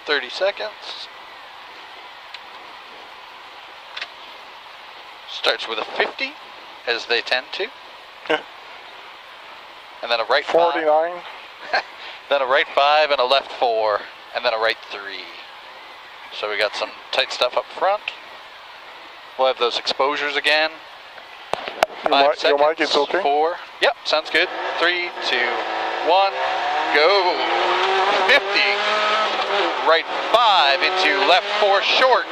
30 seconds. Starts with a 50, as they tend to. And then a right 49. 5. Then a right 5 and a left 4. And then a right 3. So we got some tight stuff up front. We'll have those exposures again. 5 seconds. Your mic is okay? 4. Yep, sounds good. 3, 2, 1, go. 50. Right 5 into left 4 short.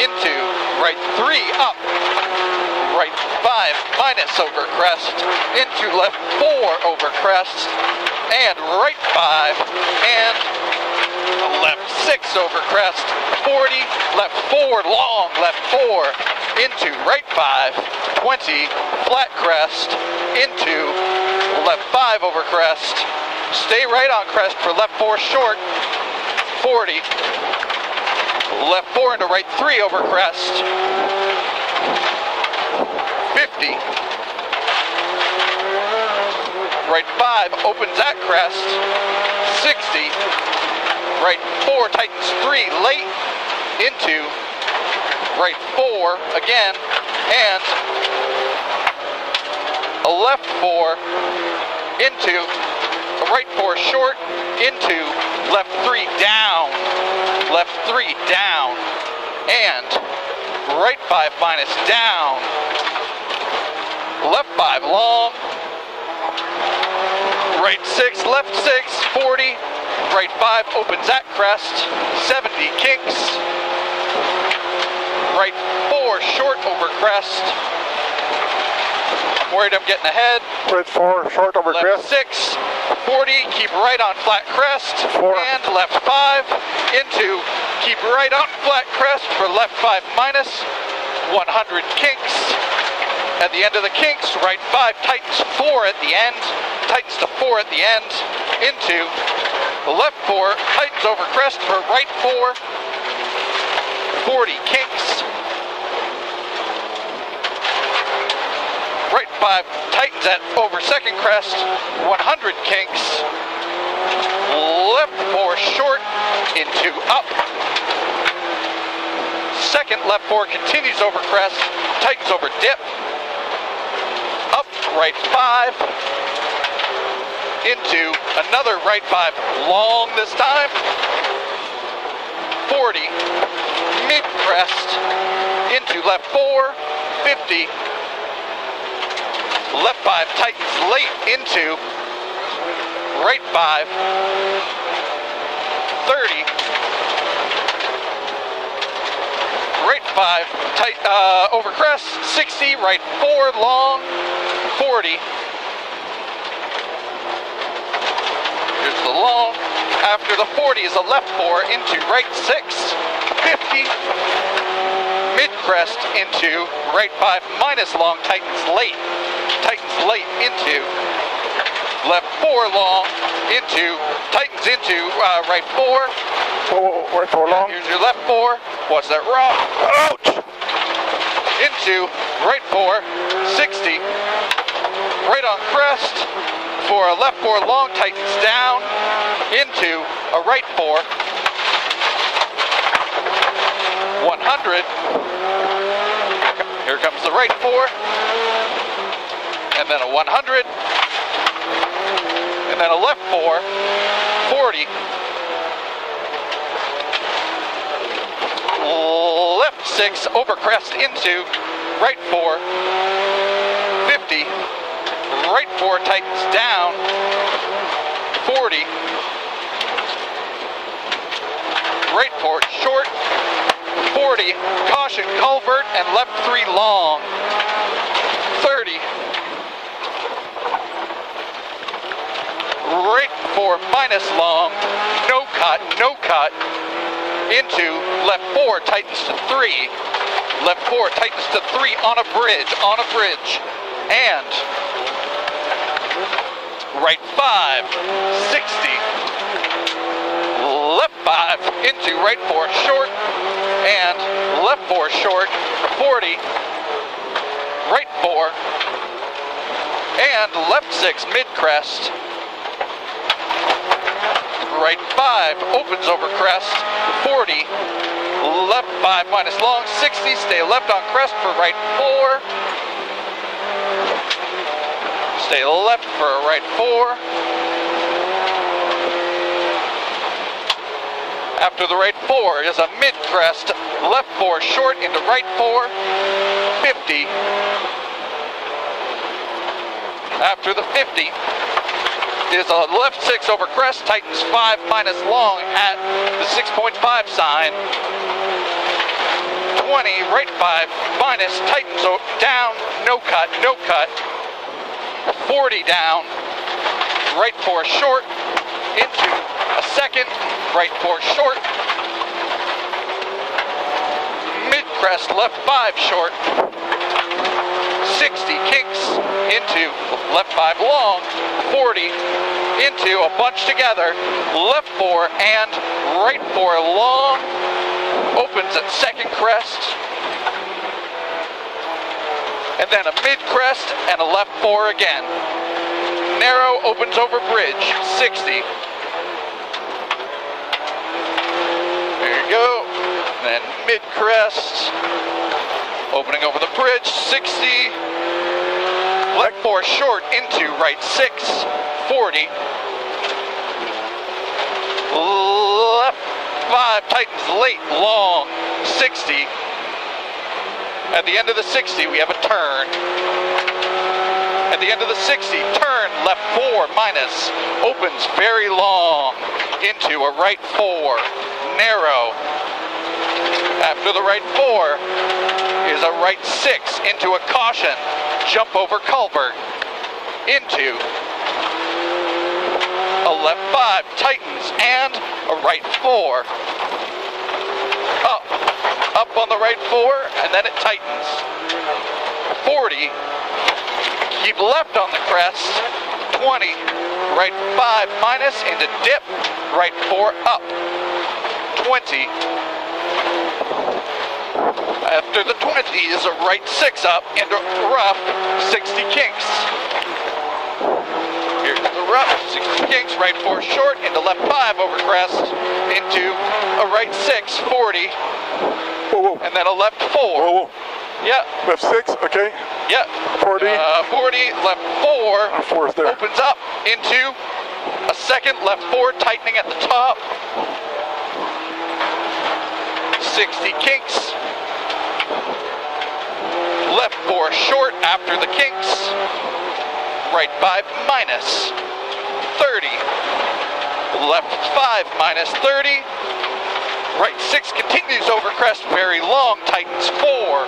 Into right 3 up. Right 5 minus over crest. Into left 4 over crest. And right 5 and left 6 over crest. 40, left 4 long, left 4 into right 5, 20, flat crest, into left 5 over crest. Stay right on crest for left 4 short. 40, left 4 into right 3 over crest. 50, right 5 opens at crest. 60, right 4 tightens 3 late into right 4 again, and a left 4 into a right 4 short into left 3 down, left 3 down, and right 5 minus down, left 5 long, right 6, left 6, 40, right 5 opens at crest, 70 kinks, right 4 short over crest. I'm worried I'm getting ahead. Right 4 short over left crest. 6, 40, keep right on flat crest. 4. And left 5 into, keep right on flat crest for left 5 minus, 100 kinks. At the end of the kinks, right 5 tightens 4 at the end, tightens to 4 at the end, into the left 4, tightens over crest for right 4, 40 kinks. Right 5 tightens at over second crest, 100 kinks. Left 4 short into up. Second left 4 continues over crest, tightens over dip. Up right 5 into another right 5 long this time. 40 mid crest into left 4, 50. Left 5 tightens late into right 5, 30. Right 5 tight over crest, 60. Right 4 long, 40. Here's the long. After the 40 is a left 4 into right 6, 50. Mid crest into right 5 minus long, tightens late into left 4 long, into, tightens into right 4. Oh, right 4 long. Here's your left 4. Watch that rock. Ouch! Into right 4, 60. Right on crest for a left 4 long, tightens down into a right 4. 100. Here comes the right 4. And then a 100. And then a left 4. 40. Left 6 over crest into right 4. 50. Right 4 tightens down. 40. Right 4 short. 40, caution culvert, and left 3 long. 30. Right 4 minus long, no cut, into left 4 tightens to 3. Left 4 tightens to 3 on a bridge, and right 5, 60. Left 5 into right 4 short, and left 4 short, 40, right 4, and left 6 mid crest, right 5, opens over crest, 40, left 5 minus long, 60, stay left on crest for right 4, stay left for a right 4, after the right 4 is a mid crest, left 4 short into right 4, 50, after the 50, is a left 6 over crest, tightens 5 minus long at the 6.5 sign. 20, right 5 minus, tightens down, no cut, no cut. 40 down, right 4 short, into a second, right 4 short. Mid crest, left 5 short. 60 kinks into left 5 long, 40 into a bunch together, left 4 and right 4 long, opens at second crest, and then a mid crest and a left 4 again. Narrow, opens over bridge, 60. There you go, and then mid crest, opening over the bridge, 60, left 4 short into right 6, 40, left 5 tightens late, long, 60, at the end of the 60 we have a turn, at the end of the 60, turn, left 4 minus, opens very long, into a right 4, narrow, after the right 4, is a right 6 into a caution, jump over culvert, into a left 5, tightens, and a right 4. Up on the right 4, and then it tightens. 40, keep left on the crest, 20, right 5 minus into dip, right 4 up, 20. After the 20 is a right 6 up into rough, 60 kinks. Here's the rough, 60 kinks, right 4 short into left 5 over crest, into a right 6, 40, whoa. And then a left 4. Whoa. Yeah. Left 6, okay. Yeah. 40. 40, left 4, 4's there. opens up into a second, left 4, tightening at the top, 60 kinks. Left 4 short after the kinks, right 5 minus, 30, left 5 minus 30, right 6 continues over crest very long, tightens 4,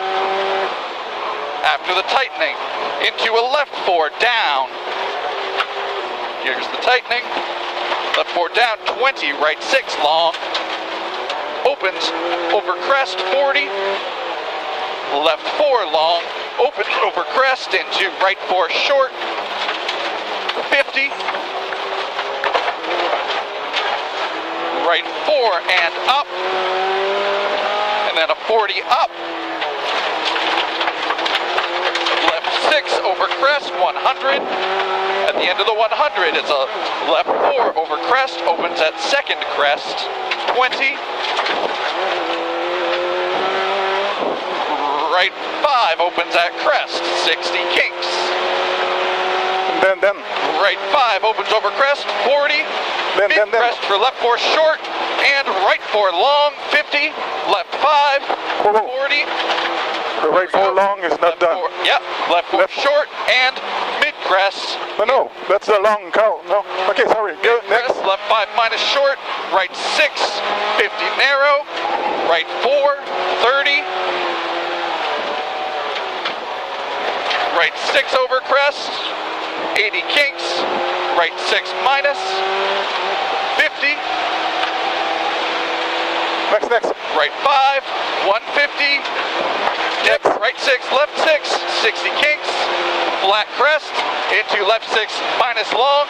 after the tightening, into a left 4 down, here's the tightening, left 4 down, 20, right 6 long, opens over crest 40, left 4 long, opens over crest into right 4 short, 50, right 4 and up, and then a 40 up, left 6 over crest, 100, at the end of the 100 is a left 4 over crest, opens at second crest, 20, right 5 opens at crest, 60 kinks. Then. Right 5 opens over crest, 40. Then. Crest for left 4 short, and right 4 long, 50. Left 5, 40. The right 4 long is not done. Yep, left 4 short, and mid crest. No, that's a long count. No. Okay, sorry. Go next. Left 5 minus short, right 6, 50 narrow, right 4, 30. Right 6 over crest, 80 kinks, right 6 minus, 50. Next. Right 5, 150, dip, right 6, left 6, 60 kinks, flat crest, into left 6 minus long,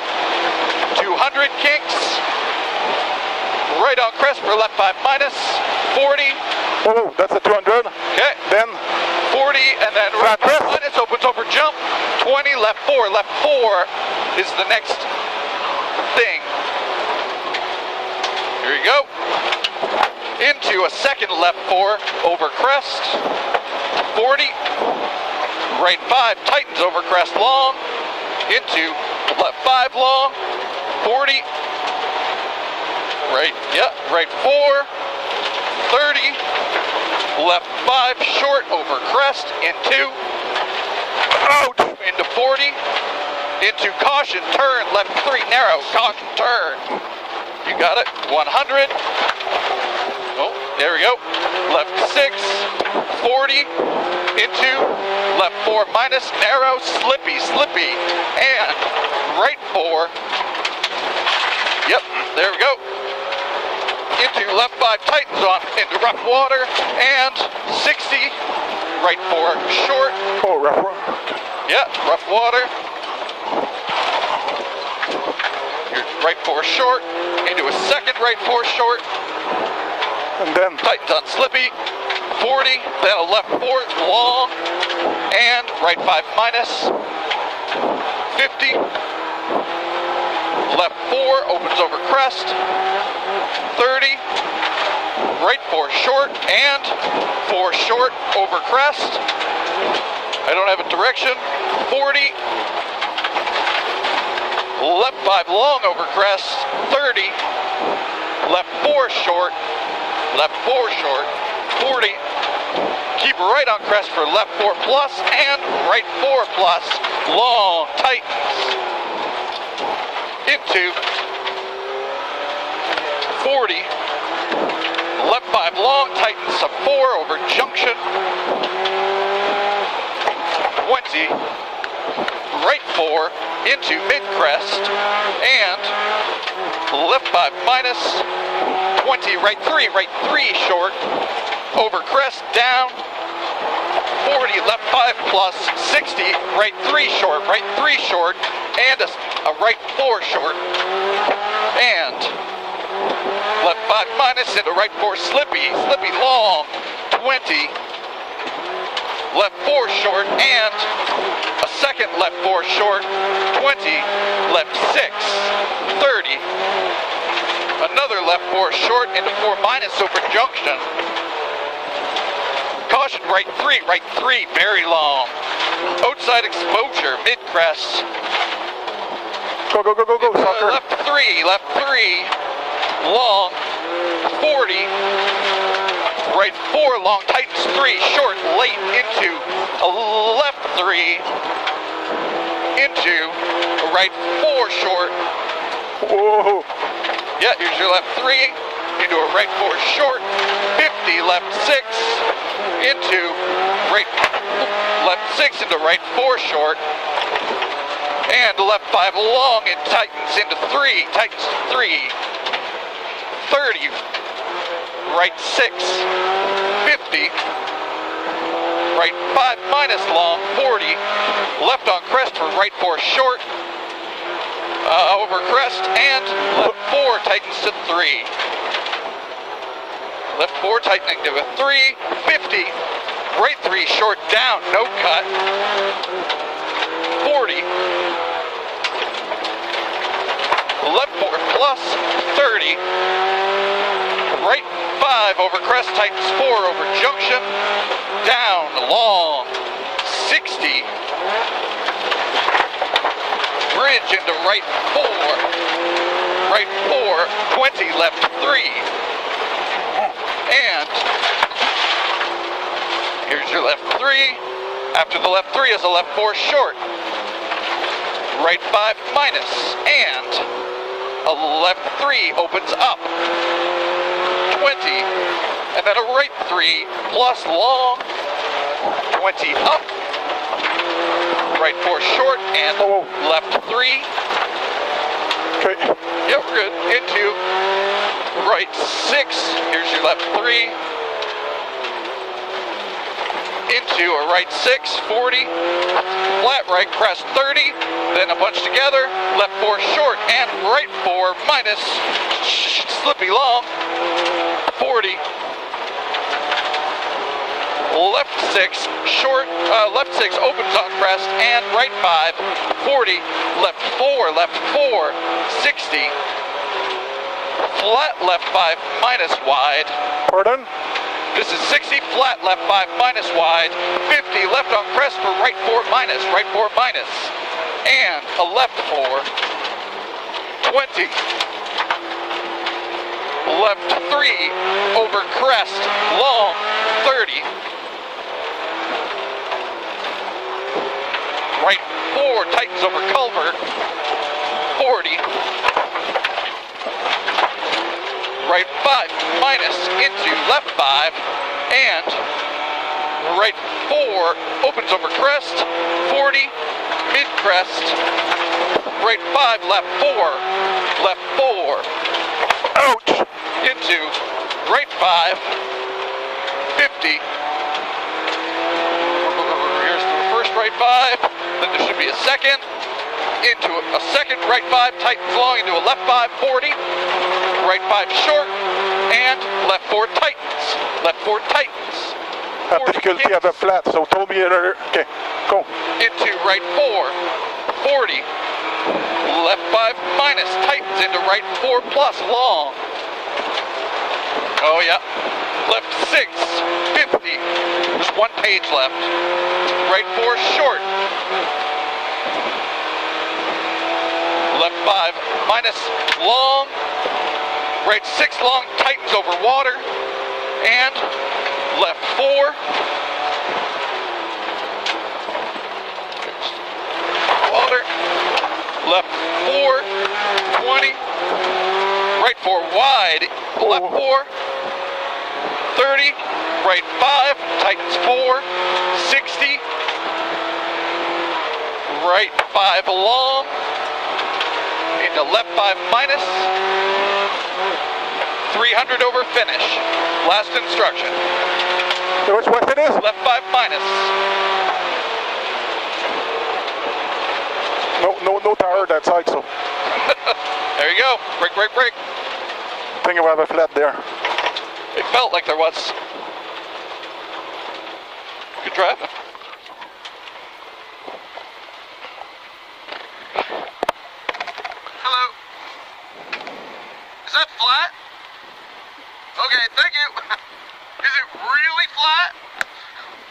200 kinks, right on crest for left 5 minus, 40. Oh, that's a 200. Okay. Then 40, and then right 5 minus, opens over jump, 20, left 4 is the next thing. There you go. Into a second left 4 over crest. 40. Right 5 tightens over crest long. Into left 5 long. 40. Right, yeah, right 4. 30. Left 5 short over crest. Into. Out. Into 40. Into caution turn. Left 3 narrow. Caution turn. You got it. 100. Oh, there we go. Left 6, 40, into left 4 minus, narrow, slippy, and right 4. Yep, there we go. Into left 5 tightens on into rough water, and 60, right 4 short. Oh, rough water. Yeah, rough water. Your right 4 short, into a second right 4 short. And then Tightens on slippy, 40, then a left 4 long, and right 5 minus, 50, left 4 opens over crest, 30, right 4 short, and 4 short over crest. I don't have a direction, 40, left 5 long over crest, 30, left 4 short, left 4 short, 40, keep right on crest for left 4 plus, and right 4 plus, long, tightens, into 40, left 5 long, tightens a 4 over junction, 20, right 4, into mid crest, and left 5 minus, 20, right 3 short, over crest, down, 40, left 5 plus, 60, right 3 short, and a right 4 short, and left 5 minus into right 4 slippy long, 20, left 4 short, and a second left 4 short, 20, left 6, 30, another left 4 short into 4 minus over junction. Caution right 3, very long. Outside exposure, mid crest. go, soccer. Left 3, long, 40. Right 4, long, tightens 3, short, late into a left 3, into a right 4 short. Whoa. Yeah, here's your left 3, into a right 4 short, 50, left 6, into left 6 into right 4 short, and left 5 long, and tightens into 3, 30, right 6, 50, right 5 minus long, 40, left on crest for right 4 short, over crest, and left 4 tightens to 3. Left 4 tightening to a 3, 50, right 3 short down, no cut, 40, left 4 plus, 30, right 5 over crest, tightens 4 over junction, down, long, 60, bridge into right 4, 20, left 3, and here's your left 3, after the left 3 is a left 4 short, right 5 minus, and a left 3 opens up, 20, and then a right 3 plus long, 20 up, right 4 short, and left 3. Okay. Yep, we're good. Into right 6. Here's your left 3. Into a right 6, 40. Flat right crest 30. Then a bunch together. Left 4 short and right 4 minus. Slippy long. 40. Left 6 short, left 6 opens on crest, and right 5, 40, left 4, 60, flat left 5 minus wide. Pardon? This is 60 flat left 5 minus wide. 50 left on crest for right 4 minus, right 4 minus. And a left 4. 20. Left 3 over crest, long 30. Right 4 tightens over culvert, 40. Right 5 minus into left 5, and right 4 opens over crest, 40, mid crest, right 5, left 4, left 4. Ouch! Into right 5, 50. Here's the first right 5, then there should be a second. Into a second right 5, tightens long into a left 5, 40. Right 5 short, and left 4 tightens. Left 4 tightens. Have difficulty of a flat, so told me earlier. Okay, go. Into right 4, 40. Left 5 minus, tightens into right 4 plus long. Oh yeah. Left 6, 50. There's 1 page left. Right 4 short. Left 5 minus long. Right 6 long tightens over water. And left 4. Water. Left 4, 20. Right 4 wide. Left 4. 30. Right 5 tightens 4. 60. Right 5 long. Into left 5 minus. 300 over finish. Last instruction. Which way it is? Left 5 minus. No tower that side, so. There you go. Brake, brake, brake. I think I have a flat there. It felt like there was. Good driving. Hello. Is that flat? Okay, thank you. Is it really flat?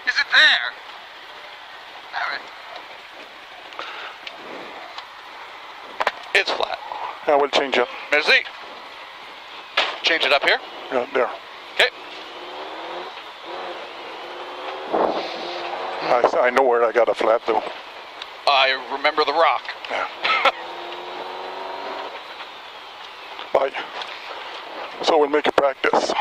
Is it there? All right. It's flat. I will change it. Merci. Change it up here. Yeah, there. Okay. I know where I got a flat though. I remember the rock. Yeah. Bye. So we'll make a practice.